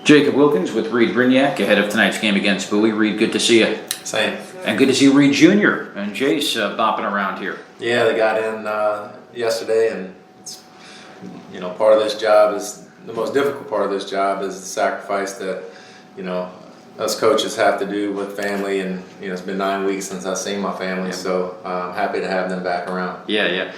Jacob Wilkins with Reid Brignac ahead of tonight's game against Bowie. Reid, good to see you. Same. And good to see Reid Jr. and Jace bopping around here. Yeah, they got in yesterday, and it's, part of this job is the most difficult part of this job is the sacrifice that us coaches have to do with family, and it's been 9 weeks since I've seen my family, so I'm happy to have them back around. Yeah.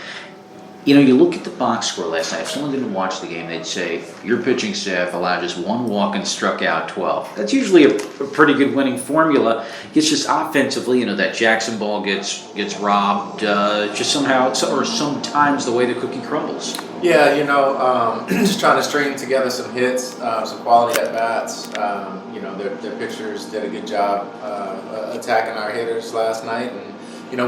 You look at the box score last night. If someone didn't watch the game, they'd say your pitching staff allowed just one walk and struck out 12. That's usually a pretty good winning formula. It's just offensively, that Jackson ball gets robbed just somehow, or sometimes the way the cookie crumbles. Yeah, just trying to string together some hits, some quality at bats. Their pitchers did a good job attacking our hitters last night, and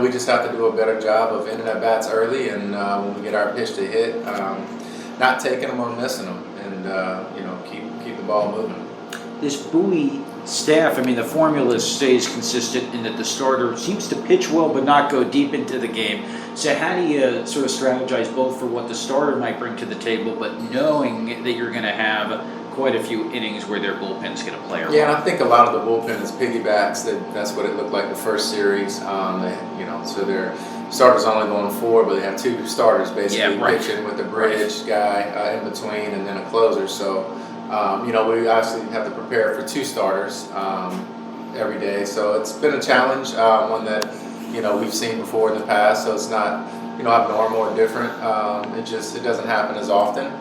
we just have to do a better job of ending at bats early, and when we get our pitch to hit, not taking them or missing them, and keep the ball moving. This Bowie staff, the formula stays consistent in that the starter seems to pitch well but not go deep into the game. So how do you sort of strategize both for what the starter might bring to the table, but knowing that you're going to have quite a few innings where their bullpen's going to play a role? Yeah, and I think a lot of the bullpen is piggybacks. That's what it looked like the first series. So their starters only going 4, but they have 2 starters basically pitching with the bridge guy in between, and then a closer. So we obviously have to prepare for 2 starters every day. So it's been a challenge, one that we've seen before in the past. So it's not abnormal or different. It doesn't happen as often.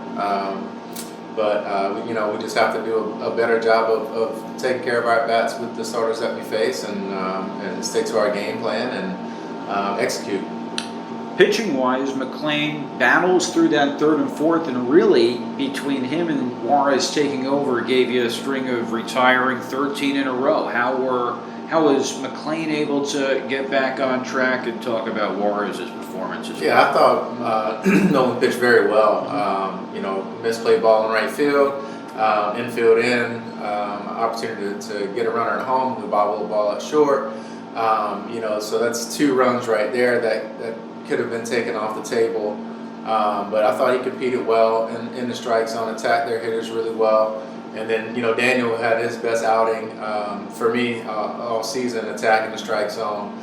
But we just have to do a better job of taking care of our at-bats with the starters that we face, and stick to our game plan and execute. Pitching-wise, McLean battles through that 3rd and 4th, and really, between him and Juarez taking over, gave you a string of retiring 13 in a row. How was McLean able to get back on track, and talk about Juarez's performances? Yeah, I thought Nolan pitched very well. Misplay ball in right field, infield in, opportunity to get a runner at home, we bobble the ball at short. So that's 2 runs right there that could have been taken off the table. But I thought he competed well in the strike zone, attacked their hitters really well. And then, Daniel had his best outing for me all season, attacking the strike zone.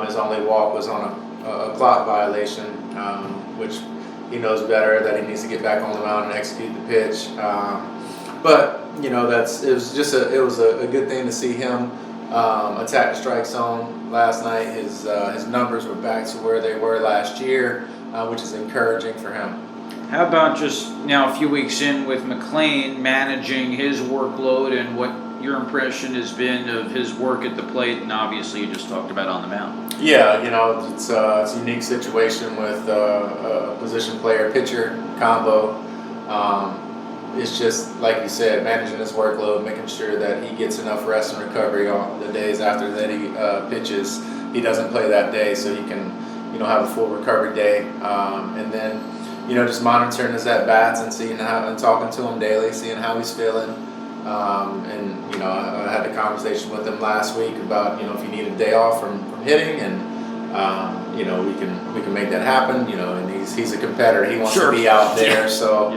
His only walk was on a clock violation, which he knows better that he needs to get back on the mound and execute the pitch. But it was a good thing to see him attack the strike zone last night. His numbers were back to where they were last year, which is encouraging for him. How about just now a few weeks in with McLean managing his workload, and what your impression has been of his work at the plate, and obviously you just talked about on the mound? Yeah, it's a unique situation with a position player-pitcher combo. It's just, like you said, managing his workload, making sure that he gets enough rest and recovery on the days after that he pitches. He doesn't play that day, so he can have a full recovery day. And then just monitoring his at-bats and seeing and talking to him daily, seeing how he's feeling. I had a conversation with him last week about, if you need a day off from hitting, and, we can make that happen, and he's a competitor. He wants to be out there. So,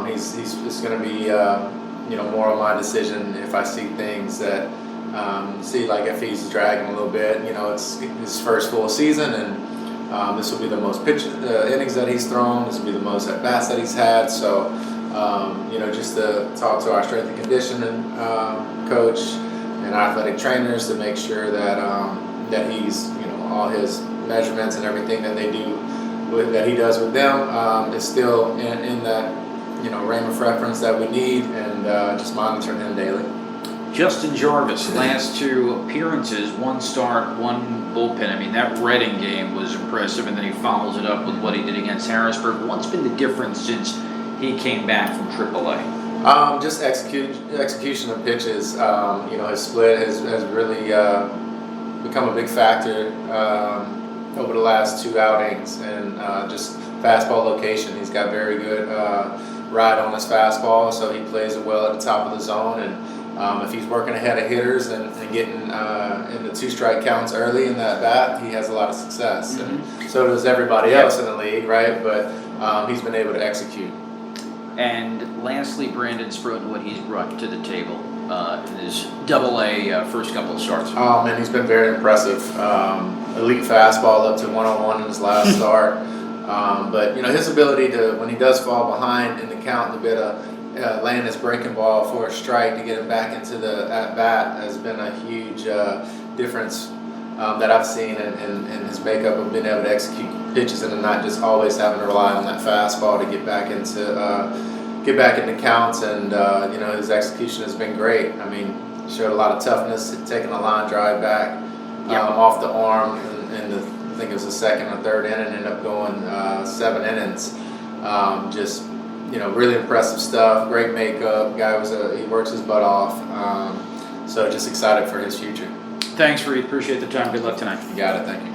it's going to be, more on my decision if I see things that, like if he's dragging a little bit, it's his first full season, and this will be the most innings that he's thrown. This will be the most at-bats that he's had. So, just to talk to our strength and conditioning coach and athletic trainers to make sure that that he's, all his measurements and everything that they do, that he does with them, is still in that, frame of reference that we need, and just monitoring him daily. Justin Jarvis, last 2 appearances, 1 start, 1 bullpen. That Reading game was impressive, and then he follows it up with what he did against Harrisburg. What's been the difference since he came back from AAA? Just execution of pitches. His split has really become a big factor over the last 2 outings, and just fastball location. He's got very good ride on his fastball, so he plays it well at the top of the zone. And if he's working ahead of hitters and getting into 2-strike counts early in that bat, he has a lot of success. And so does everybody else in the league, right? But he's been able to execute. And lastly, Brandon Sproat, what he's brought to the table in his Double-A first couple of starts. Oh man, he's been very impressive. Elite fastball up to 101 in his last start. But his ability to, when he does fall behind in the count, to be able to land his breaking ball for a strike to get him back into the at bat has been a huge difference that I've seen in his makeup of being able to execute pitches and not just always having to rely on that fastball to get back into counts. And his execution has been great. I mean, showed a lot of toughness, taking a line drive back off the arm, and I think it was the second or third inning, ended up going 7 innings. Just really impressive stuff. Great makeup. Guy he works his butt off. So just excited for his future. Thanks, Reid. Appreciate the time. Good luck tonight. You got it. Thank you.